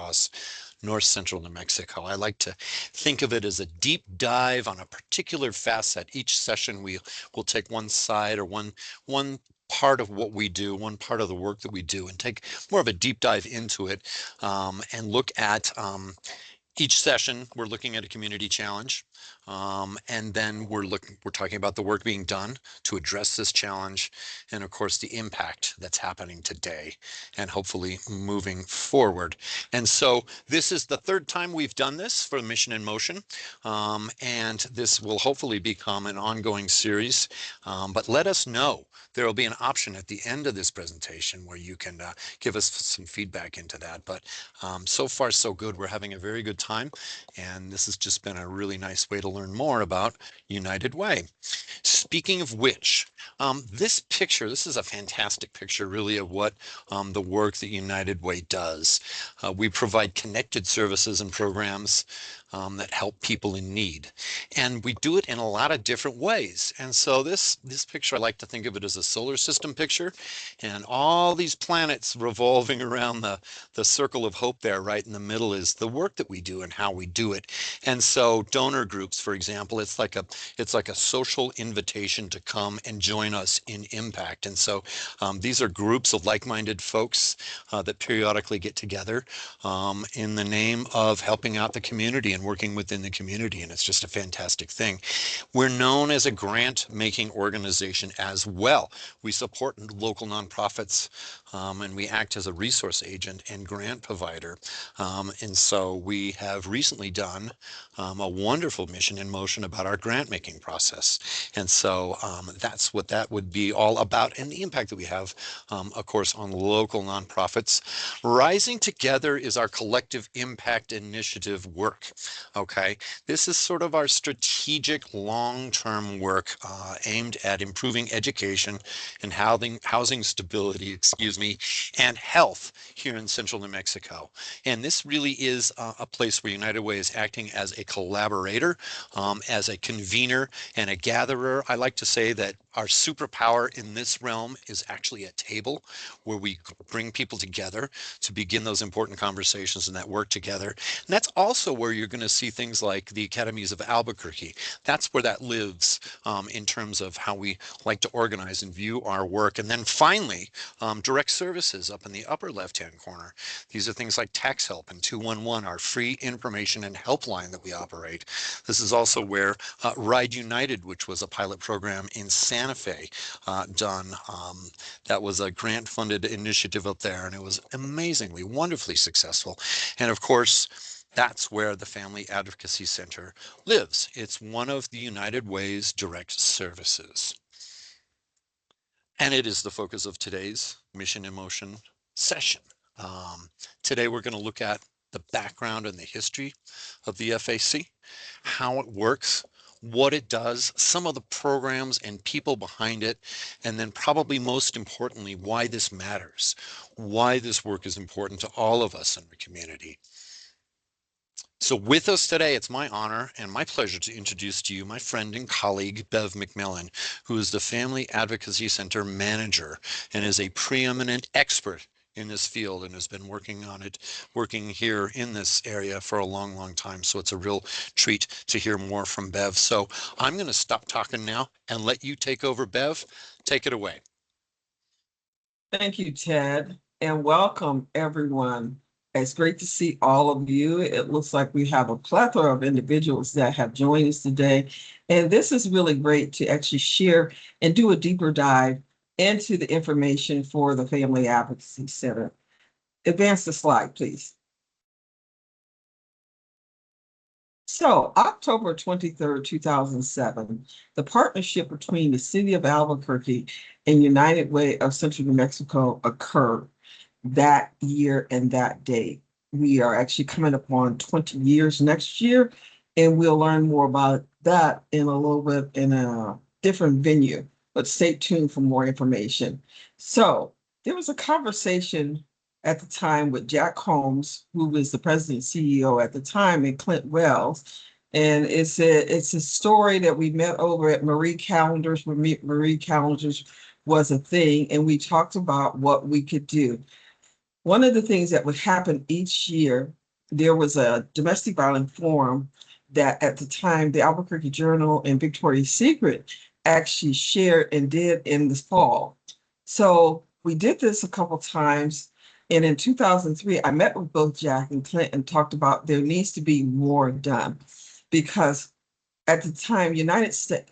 across north central New Mexico. I like to think of it as a deep dive on a particular facet. Each session we will take one side or one part of what we do, one part of the work that we do, and take more of a deep dive into it, and look at each session. We're looking at a community challenge, and then we're talking about the work being done to address this challenge, and of course the impact that's happening today, and hopefully moving forward. And so this is the third time we've done this for Mission in Motion, and this will hopefully become an ongoing series. But let us know. There will be an option at the end of this presentation where you can give us some feedback into that. But so far, so good. We're having a very good time, and this has just been a really nice way to learn more about United Way. Speaking of which, this is a fantastic picture, really, of what the work that United Way does. We provide connected services and programs that help people in need. And we do it in a lot of different ways. And so this picture, I like to think of it as a solar system picture, and all these planets revolving around the circle of hope there. Right in the middle is the work that we do and how we do it. And so donor groups, for example, it's like a social invitation to come and join us in impact. And so these are groups of like-minded folks that periodically get together in the name of helping out the community and working within the community, and it's just a fantastic thing. We're known as a grant-making organization as well. We support local nonprofits, and we act as a resource agent and grant provider. And so we have recently done a wonderful Mission in Motion about our grant-making process. And so that's what that would be all about, and the impact that we have, of course, on local nonprofits. Rising Together is our collective impact initiative work. Okay, this is sort of our strategic long-term work aimed at improving education and housing stability, and health here in central New Mexico. And this really is a place where United Way is acting as a collaborator, as a convener and a gatherer. I like to say that our superpower in this realm is actually a table where we bring people together to begin those important conversations and that work together. And that's also where you're going to see things like the Academies of Albuquerque. That's where that lives in terms of how we like to organize and view our work. And then finally, direct services up in the upper left-hand corner. These are things like Tax Help and 211, our free information and helpline that we operate. This is also where Ride United, which was a pilot program in Santa Fe, done. That was a grant-funded initiative up there, and it was amazingly, wonderfully successful. And of course, that's where the Family Advocacy Center lives. It's one of the United Way's direct services. And it is the focus of today's Mission in Motion session. Today we're going to look at the background and the history of the FAC, how it works, what it does, some of the programs and people behind it, and then probably most importantly, why this matters, why this work is important to all of us in the community. So with us today, it's my honor and my pleasure to introduce to you my friend and colleague, Bev McMillan, who is the Family Advocacy Center manager and is a preeminent expert in this field and has been working here in this area for a long, long time. So it's a real treat to hear more from Bev. So I'm going to stop talking now and let you take over, Bev. Take it away. Thank you, Ted, and welcome everyone. It's great to see all of you. It looks like we have a plethora of individuals that have joined us today. And this is really great to actually share and do a deeper dive into the information for the Family Advocacy Center. Advance the slide, please. So October 23rd, 2007, the partnership between the City of Albuquerque and United Way of Central New Mexico occurred that year and that day. We are actually coming up on 20 years next year, and we'll learn more about that in a little bit in a different venue, but stay tuned for more information. So there was a conversation at the time with Jack Holmes, who was the president and CEO at the time, and Clint Wells. And it's a story that we met over at Marie Callender's, when Marie Callender's was a thing, and we talked about what we could do. One of the things that would happen each year, there was a domestic violence forum that at the time the Albuquerque Journal and Victoria's Secret actually shared and did in the fall. So we did this a couple times. And in 2003, I met with both Jack and Clint and talked about there needs to be more done because at the time, United States,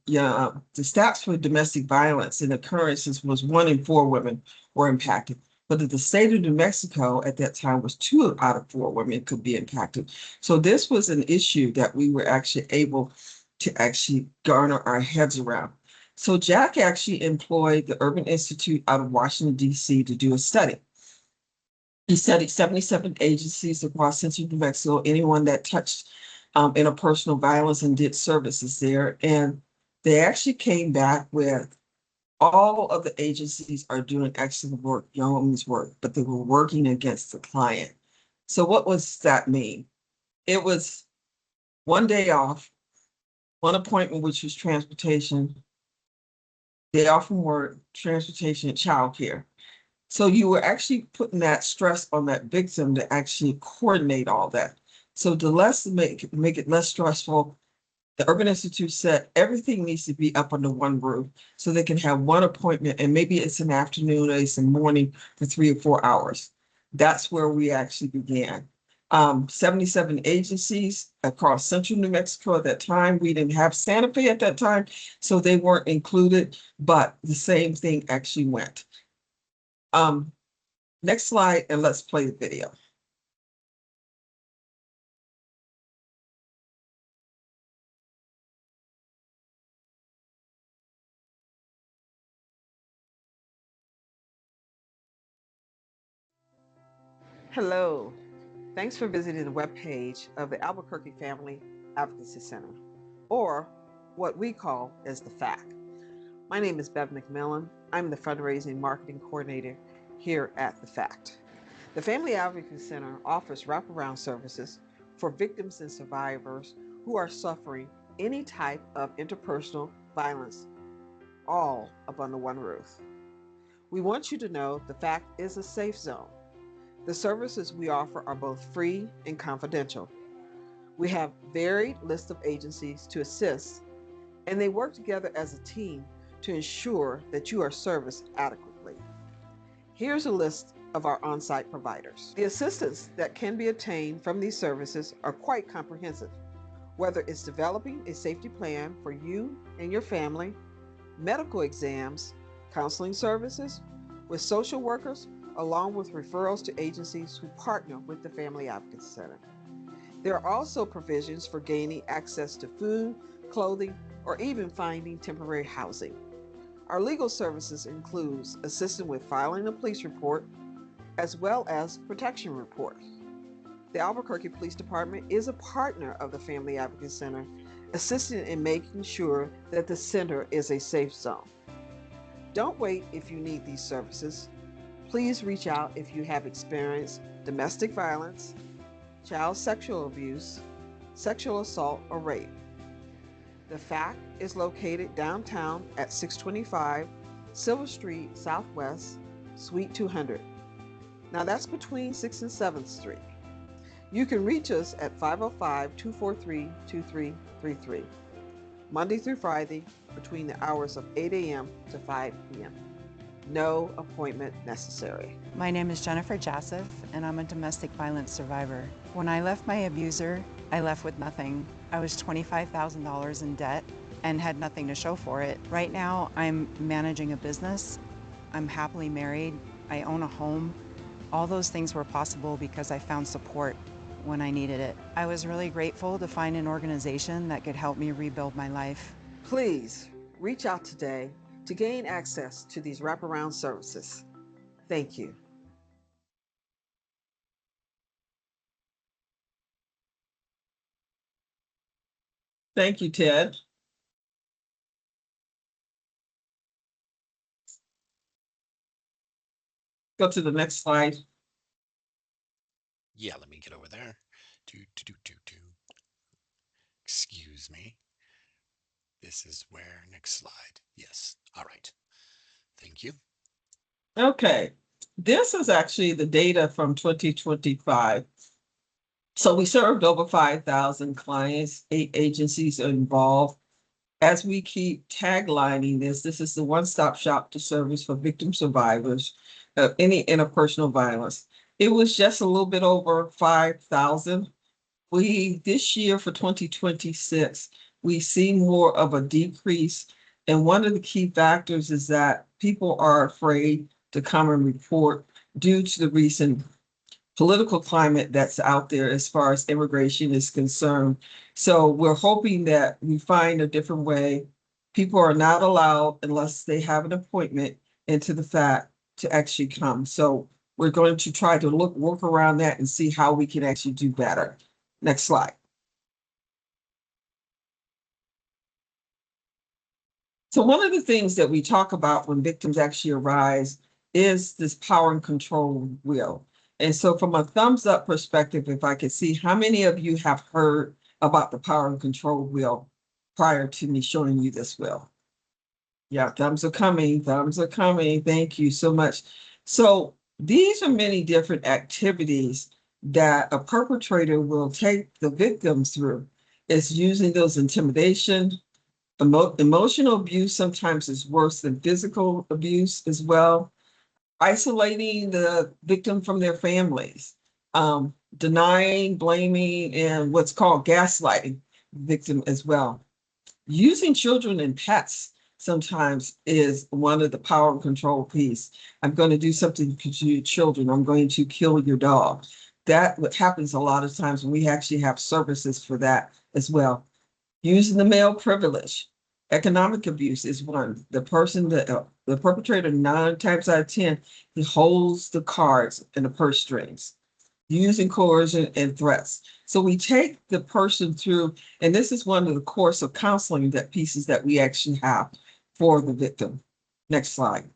yeah, the stats for domestic violence and occurrences was 1 in 4 women were impacted. But in the state of New Mexico at that time was 2 out of 4 women could be impacted. So this was an issue that we were actually able to actually garner our heads around. So Jack actually employed the Urban Institute out of Washington, D.C. to do a study. He studied 77 agencies across central New Mexico, anyone that touched interpersonal violence and did services there. And they actually came back with all of the agencies are doing excellent work, young women's work, but they were working against the client. So what was that mean? It was 1 day off, 1 appointment, which was transportation, day off from work, transportation, and childcare. So you were actually putting that stress on that victim to actually coordinate all that. So to make it less stressful, the Urban Institute said everything needs to be up under one roof so they can have 1 appointment and maybe it's an afternoon or it's a morning for 3 or 4 hours. That's where we actually began. 77 agencies across central New Mexico at that time. We didn't have Santa Fe at that time, so they weren't included, but the same thing actually went. Um, Next slide, and let's play the video. Hello. Thanks for visiting the webpage of the Albuquerque Family Advocacy Center, or what we call as the FAC. My name is Bev McMillan. I'm the Fundraising Marketing Coordinator here at the FACT. The Family Advocacy Center offers wraparound services for victims and survivors who are suffering any type of interpersonal violence, all up under one roof. We want you to know the FACT is a safe zone. The services we offer are both free and confidential. We have varied list of agencies to assist, and they work together as a team to ensure that you are serviced adequately. Here's a list of our on-site providers. The assistance that can be obtained from these services are quite comprehensive, whether it's developing a safety plan for you and your family, medical exams, counseling services with social workers, along with referrals to agencies who partner with the Family Advocacy Center. There are also provisions for gaining access to food, clothing, or even finding temporary housing. Our legal services includes assisting with filing a police report, as well as protection report. The Albuquerque Police Department is a partner of the Family Advocacy Center, assisting in making sure that the center is a safe zone. Don't wait if you need these services. Please reach out if you have experienced domestic violence, child sexual abuse, sexual assault, or rape. The FAC is located downtown at 625 Silver Street Southwest, Suite 200. Now that's between 6th and 7th Street. You can reach us at 505-243-2333, Monday through Friday between the hours of 8 a.m. to 5 p.m. No appointment necessary. My name is Jennifer Joseph, and I'm a domestic violence survivor. When I left my abuser, I left with nothing. I was $25,000 in debt and had nothing to show for it. Right now, I'm managing a business. I'm happily married. I own a home. All those things were possible because I found support when I needed it. I was really grateful to find an organization that could help me rebuild my life. Please reach out today to gain access to these wraparound services. Thank you. Thank you, Ted. Go to the next slide. Yeah, let me get over there. Do. Excuse me. This is where, next slide. Yes. All right. Thank you. Okay. This is actually the data from 2025. So we served over 5,000 clients, 8 agencies are involved. As we keep taglining this, this is the one-stop shop to service for victim survivors of any interpersonal violence. It was just a little bit over 5,000. This year for 2026, we see more of a decrease. And one of the key factors is that people are afraid to come and report due to the recent political climate that's out there as far as immigration is concerned. So we're hoping that we find a different way. People are not allowed unless they have an appointment into the fact to actually come. So we're going to try to work around that and see how we can actually do better. Next slide. So one of the things that we talk about when victims actually arise is this power and control wheel. And so from a thumbs up perspective, if I could see how many of you have heard about the power and control wheel prior to me showing you this wheel. Yeah, thumbs are coming, thumbs are coming. Thank you so much. So these are many different activities that a perpetrator will take the victims through. It's using those intimidation, emotional abuse sometimes is worse than physical abuse as well. Isolating the victim from their families, denying, blaming, and what's called gaslighting the victim as well. Using children and pets sometimes is one of the power and control piece. I'm going to do something to your children. I'm going to kill your dog. That happens a lot of times, and we actually have services for that as well. Using the male privilege. Economic abuse is one. The perpetrator 9 times out of 10, he holds the cards and the purse strings, using coercion and threats. So we take the person through, and this is one of the course of counseling pieces that we actually have for the victim. Next slide.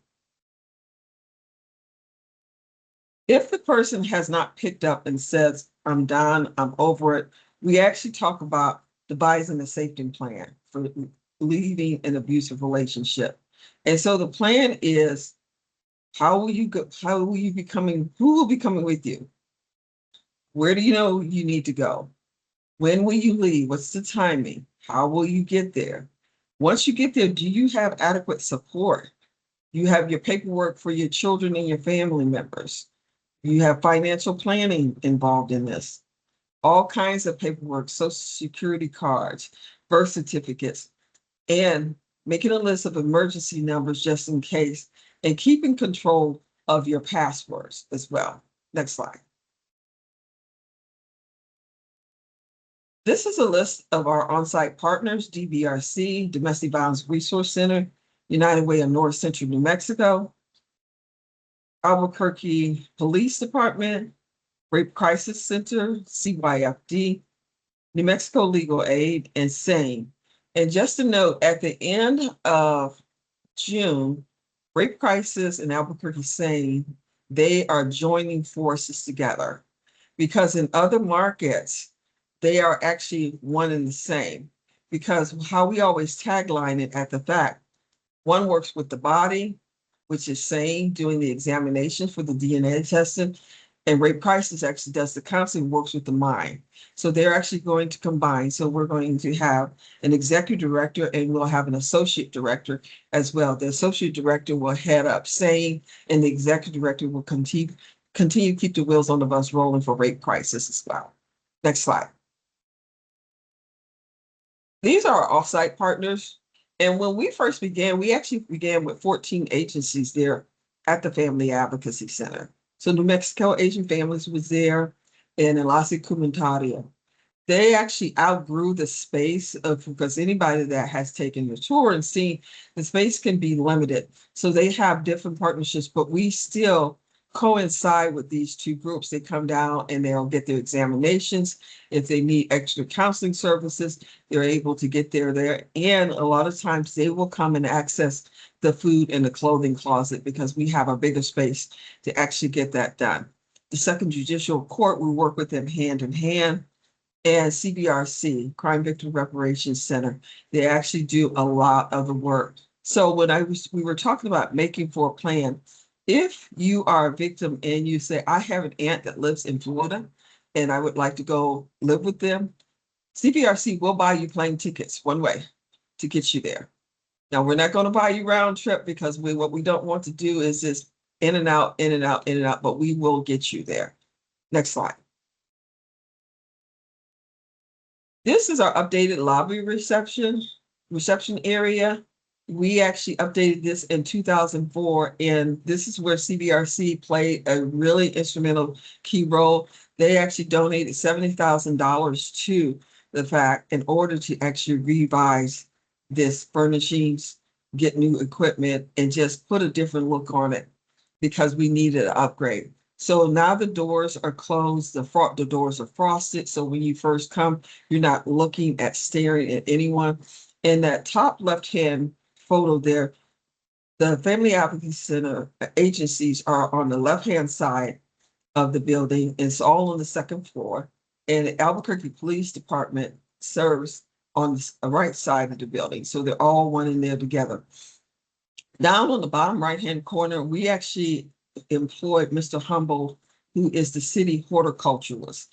If the person has not picked up and says, I'm done, I'm over it, we actually talk about devising a safety plan for leaving an abusive relationship. And so the plan is, how will you go? How will you be coming? Who will be coming with you? Where do you know you need to go? When will you leave? What's the timing? How will you get there? Once you get there, do you have adequate support? You have your paperwork for your children and your family members. You have financial planning involved in this. All kinds of paperwork, social security cards, birth certificates, and making a list of emergency numbers just in case, and keeping control of your passwords as well. Next slide. This is a list of our on-site partners: DVRC, Domestic Violence Resource Center, United Way of North Central New Mexico, Albuquerque Police Department, Rape Crisis Center, CYFD, New Mexico Legal Aid, and SANE. And just a note, at the end of June, Rape Crisis and Albuquerque SANE, they are joining forces together, because in other markets, they are actually one and the same. Because how we always tagline it at the fact, one works with the body, which is SANE, doing the examination for the DNA testing, and Rape Crisis actually does the counseling, works with the mind. So they're actually going to combine. So we're going to have an executive director, and we'll have an associate director as well. The associate director will head up SANE, and the executive director will continue to keep the wheels on the bus rolling for Rape Crisis as well. Next slide. These are our offsite partners. And when we first began, we actually began with 14 agencies there at the Family Advocacy Center. So New Mexico Asian Families was there, and Enlace Comunitario. They actually outgrew the space because anybody that has taken the tour and seen the space can be limited. So they have different partnerships, but we still coincide with these two groups. They come down and they'll get their examinations. If they need extra counseling services, they're able to get there. And a lot of times they will come and access the food and the clothing closet, because we have a bigger space to actually get that done. The Second Judicial Court, we work with them hand in hand. And CBRC, Crime Victim Reparations Center, they actually do a lot of the work. So when we were talking about making for a plan, If you are a victim and you say, I have an aunt that lives in Florida and I would like to go live with them, CVRC will buy you plane tickets one way to get you there. Now, we're not going to buy you round trip because what we don't want to do is just in and out, in and out, in and out, but we will get you there. Next slide. This is our updated lobby reception area. We actually updated this in 2004, and this is where CVRC played a really instrumental key role. They actually donated $70,000 to the fact in order to actually revise this furnishings, get new equipment, and just put a different look on it because we needed an upgrade. So now the doors are closed, the doors are frosted. So when you first come, you're not looking at staring at anyone. In that top left-hand photo there, the Family Advocacy Center agencies are on the left-hand side of the building. It's all on the second floor. And the Albuquerque Police Department serves on the right side of the building. So they're all one in there together. Down on the bottom right-hand corner, we actually employed Mr. Humble, who is the city horticulturalist.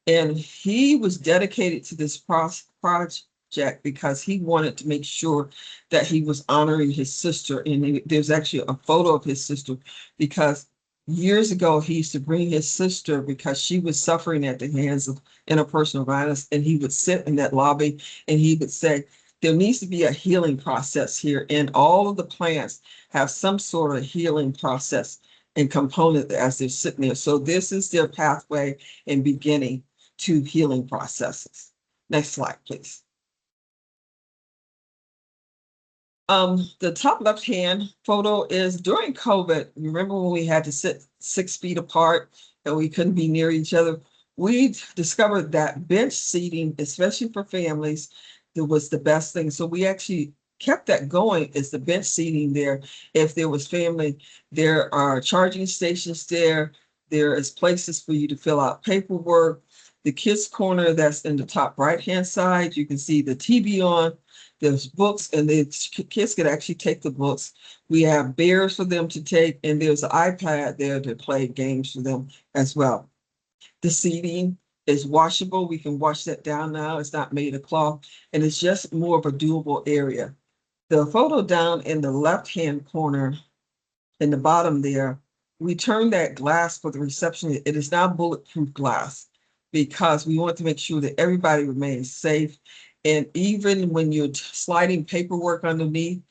And he was dedicated to this project because he wanted to make sure that he was honoring his sister. And there's actually a photo of his sister because years ago, he used to bring his sister because she was suffering at the hands of interpersonal violence. And he would sit in that lobby and he would say, there needs to be a healing process here. And all of the plants have some sort of healing process and component as they're sitting there. So this is their pathway and beginning to healing processes. Next slide, please. The top left-hand photo is during COVID. Remember when we had to sit 6 feet apart and we couldn't be near each other? We discovered that bench seating, especially for families, it was the best thing. So we actually kept that going. Is the bench seating there? If there was family, there are charging stations there. There is places for you to fill out paperwork. The kids corner that's in the top right-hand side, you can see the TV on. There's books and the kids could actually take the books. We have bears for them to take, and there's an iPad there to play games for them as well. The seating is washable. We can wash that down now. It's not made of cloth, and it's just more of a doable area. The photo down in the left-hand corner, in the bottom there, we turned that glass for the reception. It is now bulletproof glass because we want to make sure that everybody remains safe. And even when you're sliding paperwork underneath,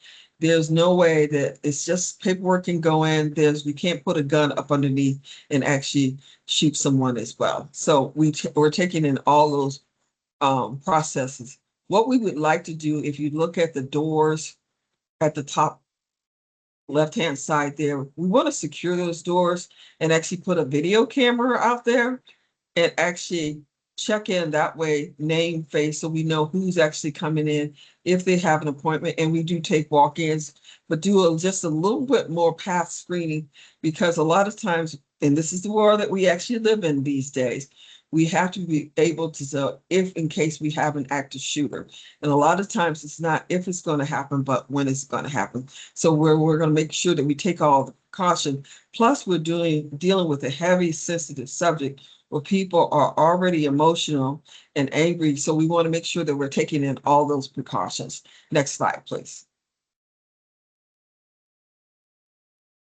there's no way that it's just paperwork can go in. We can't put a gun up underneath and actually shoot someone as well. So we're taking in all those processes. What we would like to do, if you look at the doors at the top left-hand side there, we want to secure those doors and actually put a video camera out there and actually check in that way, name, face, so we know who's actually coming in if they have an appointment. And we do take walk-ins, but do just a little bit more path screening because a lot of times, and this is the world that we actually live in these days, we have to be able to, if in case we have an active shooter. And a lot of times it's not if it's going to happen, but when it's going to happen. So we're going to make sure that we take all the precaution. Plus, we're dealing with a heavy, sensitive subject where people are already emotional and angry. So we want to make sure that we're taking in all those precautions. Next slide, please.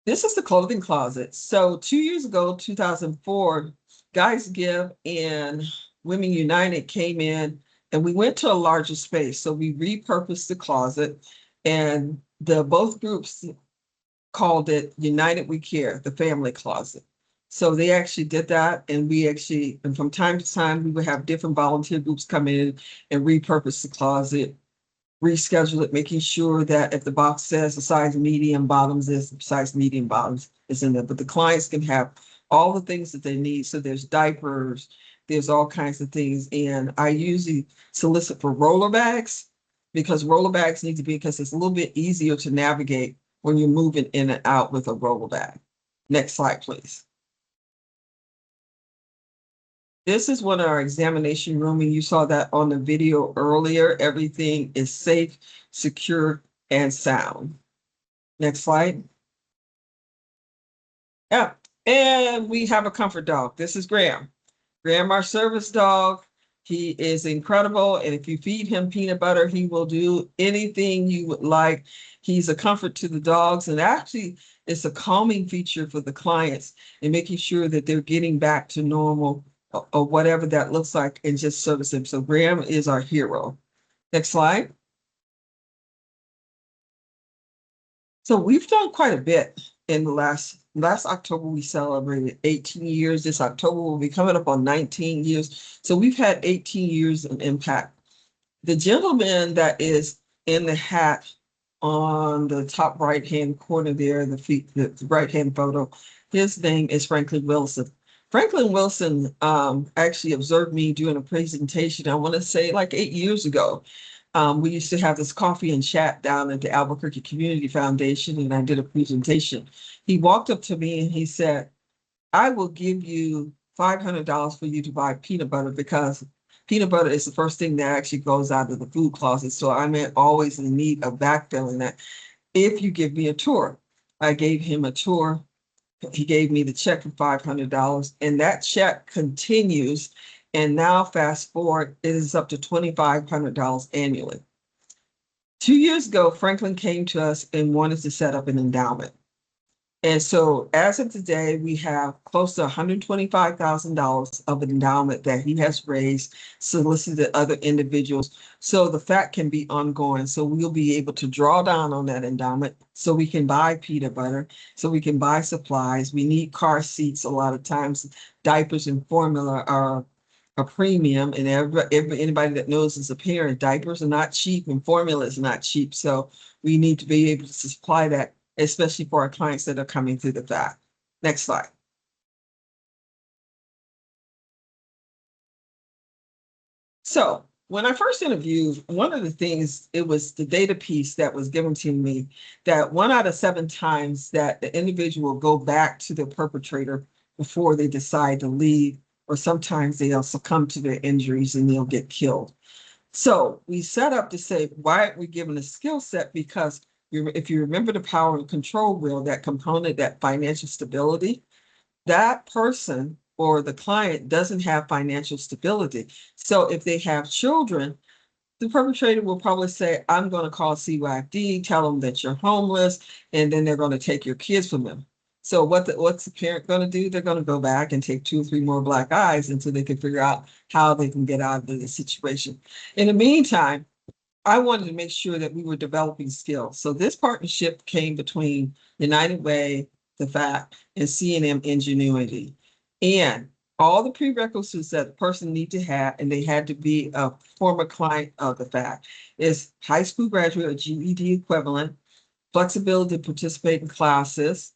This is the clothing closet. So 2 years ago, 2004, Guys Give and Women United came in and we went to a larger space. So we repurposed the closet and both groups called it United We Care, the family closet. So they actually did that, and and from time to time, we would have different volunteer groups come in and repurpose the closet, reschedule it, making sure that if the box says a size medium bottoms, the size medium bottoms is in there. But the clients can have all the things that they need. So there's diapers, there's all kinds of things. And I usually solicit for roller bags because roller bags need to be, because it's a little bit easier to navigate when you're moving in and out with a roller bag. Next slide, please. This is one of our examination room, and you saw that on the video earlier. Everything is safe, secure, and sound. Next slide. Yeah. And we have a comfort dog. This is Graham. Graham, our service dog. He is incredible. And if you feed him peanut butter, he will do anything you would like. He's a comfort to the dogs. And actually, it's a calming feature for the clients and making sure that they're getting back to normal or whatever that looks like and just service them. So Graham is our hero. Next slide. So we've done quite a bit in the last October. We celebrated 18 years. This October will be coming up on 19 years. So we've had 18 years of impact. The gentleman that is in the hat on the top right-hand corner there, the right-hand photo, his name is Franklin Wilson. Franklin Wilson actually observed me doing a presentation, I want to say like 8 years ago. We used to have this coffee and chat down at the Albuquerque Community Foundation, and I did a presentation. He walked up to me and he said, I will give you $500 for you to buy peanut butter because peanut butter is the first thing that actually goes out of the food closet. So I'm always in need of backfilling that if you give me a tour. I gave him a tour. He gave me the check for $500, and that check continues. And now fast forward, it is up to $2,500 annually. 2 years ago, Franklin came to us and wanted to set up an endowment. And so as of today, we have close to $125,000 of endowment that he has raised, solicited other individuals. So the fact can be ongoing. So we'll be able to draw down on that endowment so we can buy peanut butter, so we can buy supplies. We need car seats a lot of times. Diapers and formula are a premium, and anybody that knows as a parent, diapers are not cheap and formula is not cheap. So we need to be able to supply that, especially for our clients that are coming through the fact. Next slide. So when I first interviewed, one of the things, it was the data piece that was given to me that 1 out of 7 times that the individual will go back to the perpetrator before they decide to leave, or sometimes they'll succumb to their injuries and they'll get killed. So we set up to say, why aren't we given a skill set? Because if you remember the power and control wheel, that component, that financial stability, that person or the client doesn't have financial stability. So if they have children, the perpetrator will probably say, I'm going to call CYFD, tell them that you're homeless, and then they're going to take your kids from them. So what's the parent going to do? They're going to go back and take 2 or 3 more black eyes until they can figure out how they can get out of the situation. In the meantime, I wanted to make sure that we were developing skills. So this partnership came between United Way, the FACT, and CNM Ingenuity. And all the prerequisites that the person need to have, and they had to be a former client of the FACT, is high school graduate or GED equivalent, flexibility to participate in classes,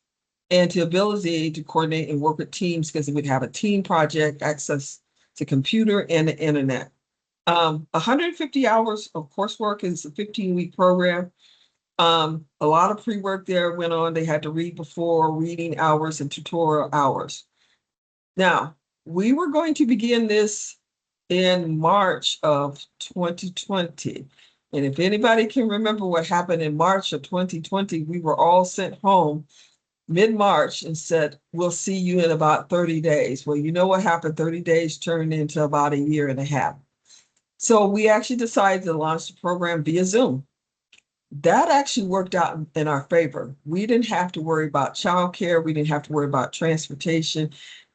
and the ability to coordinate and work with teams because it would have a team project, access to computer and the internet. 150 hours of coursework is a 15-week program. A lot of pre-work there went on. They had to read before, reading hours and tutorial hours. Now, we were going to begin this in March of 2020. And if anybody can remember what happened in March of 2020, we were all sent home mid-March and said, we'll see you in about 30 days. Well, you know what happened? 30 days turned into about a year and a half. So we actually decided to launch the program via Zoom. That actually worked out in our favor. We didn't have to worry about childcare. We didn't have to worry about transportation.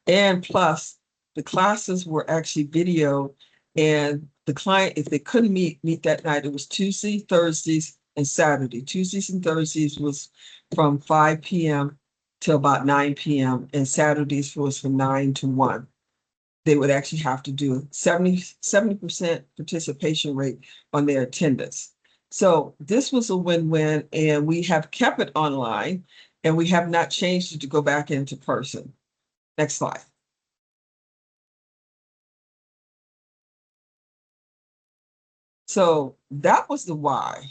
And plus, the classes were actually video. And the client, if they couldn't meet that night, it was Tuesday, Thursdays, and Saturday. Tuesdays and Thursdays was from 5 p.m. to about 9 p.m. And Saturdays was from 9 to 1. They would actually have to do 70% participation rate on their attendance. So this was a win-win, and we have kept it online, and we have not changed it to go back into person. Next slide. So that was the why,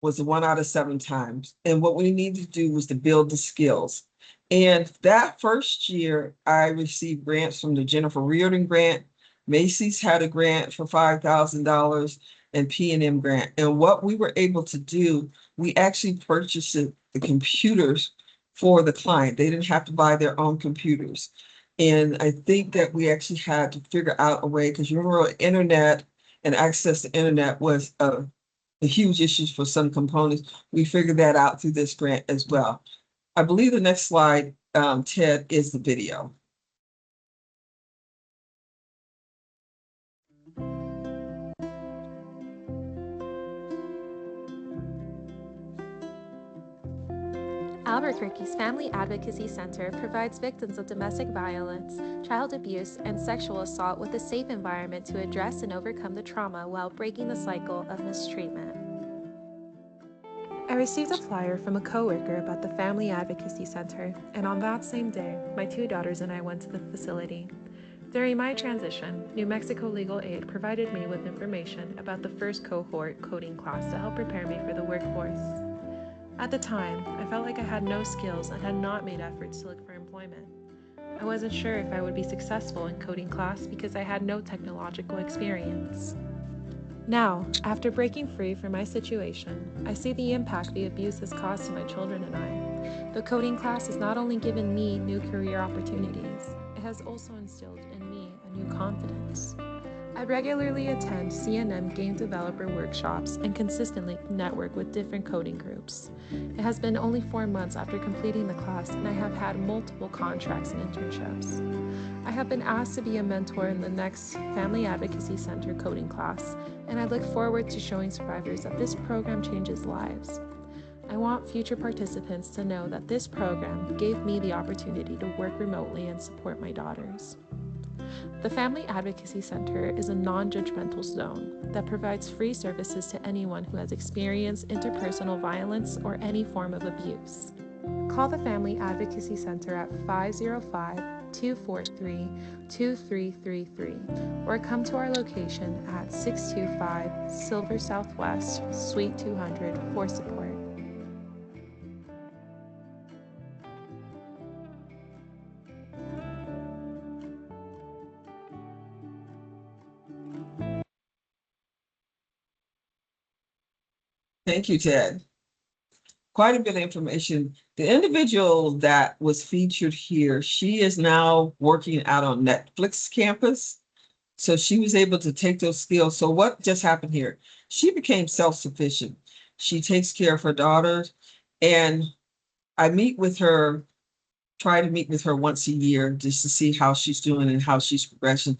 was the 1 out of 7 times. And what we needed to do was to build the skills. And that first year, I received grants from the Jennifer Reardon grant. Macy's had a grant for $5,000 and P&M grant. And what we were able to do, we actually purchased the computers for the client. They didn't have to buy their own computers. And I think that we actually had to figure out a way, because you remember internet and access to internet was a huge issue for some components. We figured that out through this grant as well. I believe the next slide, Ted, is the video. Albuquerque's Family Advocacy Center provides victims of domestic violence, child abuse, and sexual assault with a safe environment to address and overcome the trauma while breaking the cycle of mistreatment. I received a flyer from a coworker about the Family Advocacy Center, and on that same day, my 2 daughters and I went to the facility. During my transition, New Mexico Legal Aid provided me with information about the first cohort coding class to help prepare me for the workforce. At the time, I felt like I had no skills and had not made efforts to look for employment. I wasn't sure if I would be successful in coding class because I had no technological experience. Now, after breaking free from my situation, I see the impact the abuse has caused to my children and I. The coding class has not only given me new career opportunities, it has also instilled in me a new confidence. I regularly attend CNM game developer workshops and consistently network with different coding groups. It has been only 4 months after completing the class, and I have had multiple contracts and internships. I have been asked to be a mentor in the next Family Advocacy Center coding class, and I look forward to showing survivors that this program changes lives. I want future participants to know that this program gave me the opportunity to work remotely and support my daughters. The Family Advocacy Center is a non-judgmental zone that provides free services to anyone who has experienced interpersonal violence or any form of abuse. Call the Family Advocacy Center at 505-243-2333 or come to our location at 625 Silver Southwest, Suite 200 for support. Thank you, Ted. Quite a bit of information. The individual that was featured here, she is now working out on Netflix campus. So she was able to take those skills. So what just happened here? She became self-sufficient. She takes care of her daughters, and I meet with her, try to meet with her once a year just to see how she's doing and how she's progressing.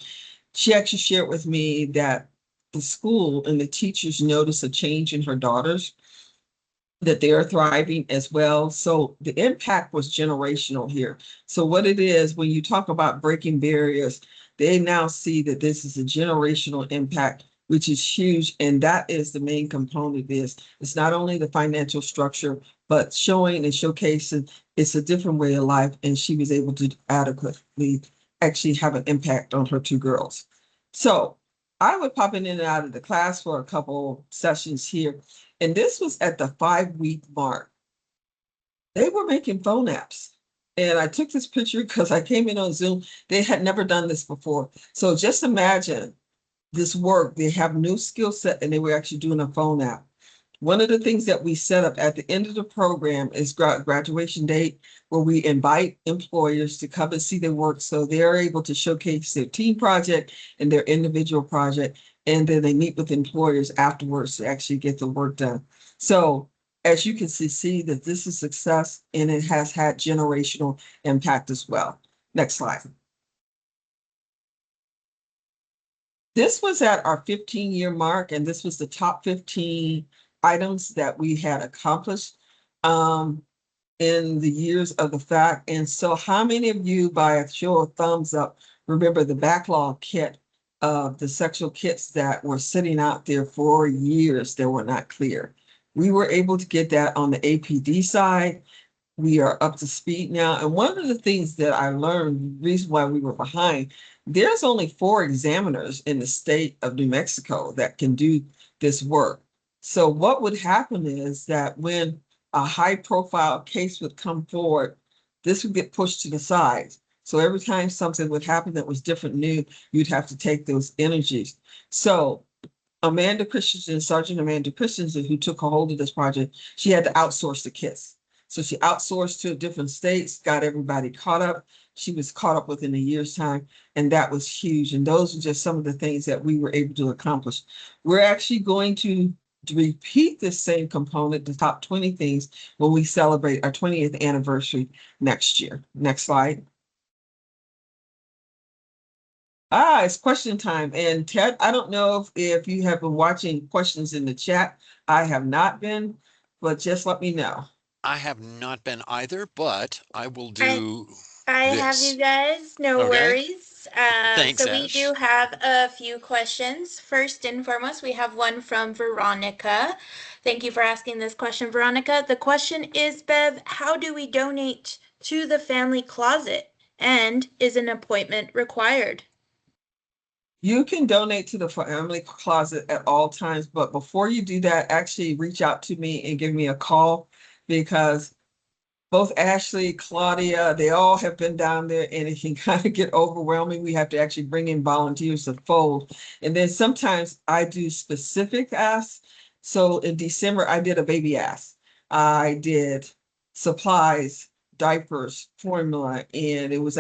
She actually shared with me that the school and the teachers notice a change in her daughters, that they're thriving as well. So the impact was generational here. So what it is, when you talk about breaking barriers, they now see that this is a generational impact, which is huge. And that is the main component. It's not only the financial structure, but showing and showcasing it's a different way of life. And she was able to adequately actually have an impact on her 2 girls. So I would pop in and out of the class for a couple sessions here. And this was at the 5-week mark. They were making phone apps. And I took this picture because I came in on Zoom. They had never done this before. So just imagine this work. They have no skill set and they were actually doing a phone app. One of the things that we set up at the end of the program is graduation date, where we invite employers to come and see their work so they're able to showcase their team project and their individual project. And then they meet with employers afterwards to actually get the work done. So as you can see that this is success and it has had generational impact as well. Next slide. This was at our 15-year mark, and this was the top 15 items that we had accomplished in the years of the fact. And so how many of you, by a show of thumbs up, remember the backlog kit of the sexual kits that were sitting out there for years that were not clear? We were able to get that on the APD side. We are up to speed now. And one of the things that I learned, the reason why we were behind, there's only 4 examiners in the state of New Mexico that can do this work. So what would happen is that when a high profile case would come forward, this would get pushed to the side. So every time something would happen that was different, new, you'd have to take those energies. So Amanda Christensen, Sergeant Amanda Christensen, who took a hold of this project, she had to outsource the kits. So she outsourced to different states, got everybody caught up. She was caught up within a year's time, and that was huge. And those are just some of the things that we were able to accomplish. We're actually going to repeat this same component, the top 20 things, when we celebrate our 20th anniversary next year. Next slide. It's question time. And Ted, I don't know if you have been watching questions in the chat. I have not been, but just let me know. I have not been either, but I will I do I have you this. guys, no Okay. worries. Thanks, So we do Ash. have a few questions. First and foremost, we have one from Veronica. Thank you for asking this question, Veronica. The question is, Bev, how do we donate to the family closet? And is an appointment required? You can donate to the family closet at all times, but before you do that, actually reach out to me and give me a call, because both Ashley, Claudia, they all have been down there, and it can kind of get overwhelming. We have to actually bring in volunteers to fold. And then sometimes I do specific asks. So in December, I did a baby ask. I did supplies, diapers, formula, and it was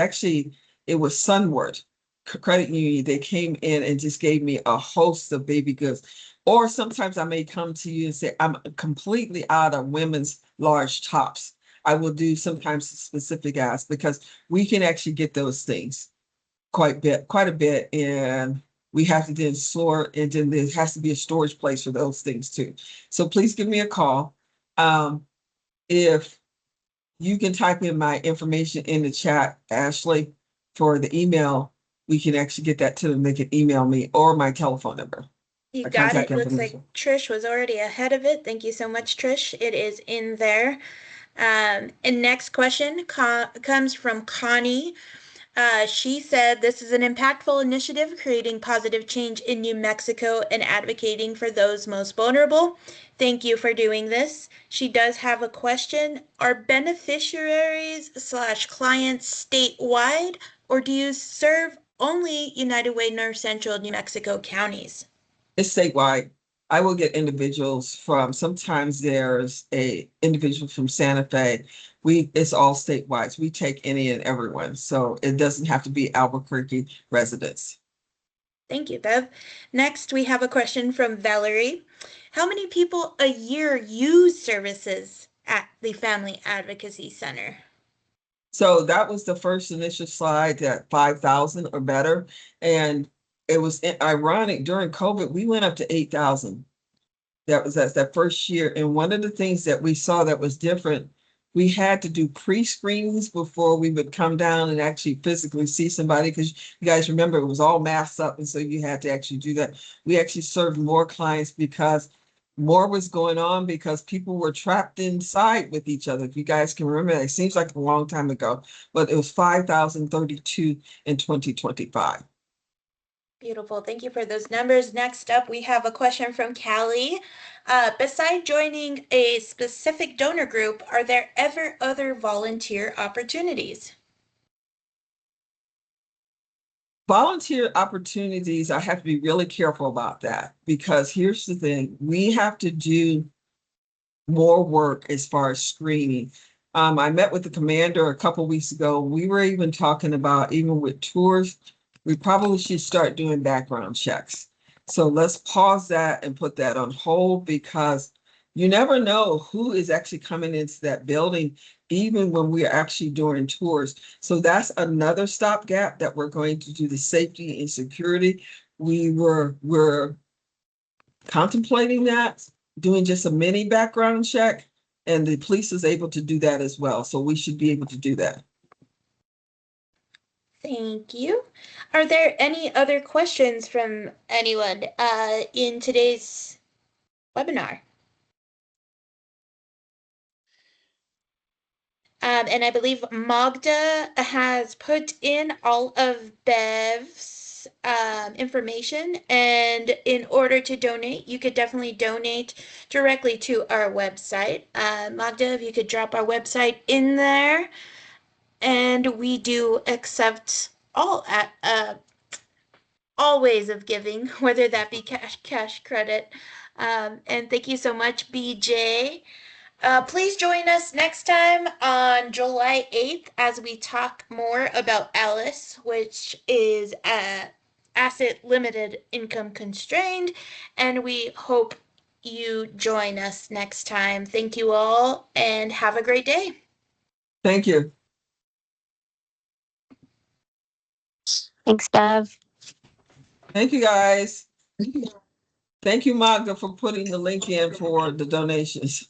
Sunward Credit Union. They came in and just gave me a host of baby goods. Or sometimes I may come to you and say, I'm completely out of women's large tops. I will do sometimes specific asks, because we can actually get those things quite a bit. And we have to then store, and then there has to be a storage place for those things too. So please give me a call. If you can type in my information in the chat, Ashley, for the email, we can actually get that to them. They can email me, or my telephone number. You My got contact it. Looks like information. Trish was already ahead of it. Thank you so much, Trish. It is in there. And next question comes from Connie. She said, this is an impactful initiative creating positive change in New Mexico and advocating for those most vulnerable. Thank you for doing this. She does have a question. Are beneficiaries / clients statewide, or do you serve only United Way North Central New Mexico counties? It's statewide. I will get individuals from, sometimes there's a individual from Santa Fe. It's all statewide. We take any and everyone. So it doesn't have to be Albuquerque residents. Thank you, Bev. Next, we have a question from Valerie. How many people a year use services at the Family Advocacy Center? So that was the first initial slide, that 5,000 or better. And it was ironic, during COVID, we went up to 8,000. That's that first year. And one of the things that we saw that was different, we had to do pre-screenings before we would come down and actually physically see somebody, because you guys remember it was all masked up, and so you had to actually do that. We actually served more clients because more was going on, because people were trapped inside with each other. If you guys can remember that, it seems like a long time ago, but it was 5,032 in 2025. Beautiful. Thank you for those numbers. Next up, we have a question from Callie. Beside joining a specific donor group, are there ever other volunteer opportunities? Volunteer opportunities, I have to be really careful about that, because here's the thing, we have to do more work as far as screening. I met with the commander a couple weeks ago. We were even talking about, even with tours, we probably should start doing background checks. So let's pause that and put that on hold, because you never know who is actually coming into that building, even when we're actually doing tours. So that's another stopgap that we're going to do, the safety and security. We're contemplating that, doing just a mini background check, and the police is able to do that as well. So we should be able to do that. Thank you. Are there any other questions from anyone in today's webinar? And I believe Magda has put in all of Bev's information. And in order to donate, you could definitely donate directly to our website. Magda, if you could drop our website in there. And we do accept all ways of giving, whether that be cash, credit. And thank you so much, BJ. Please join us next time on July 8th as we talk more about ALICE, which is asset limited income constrained, and we hope you join us next time. Thank you all and have a great day. Thank you. Thanks, Bev. Thank you, guys. Thank you, Magda, for putting the link in for the donations.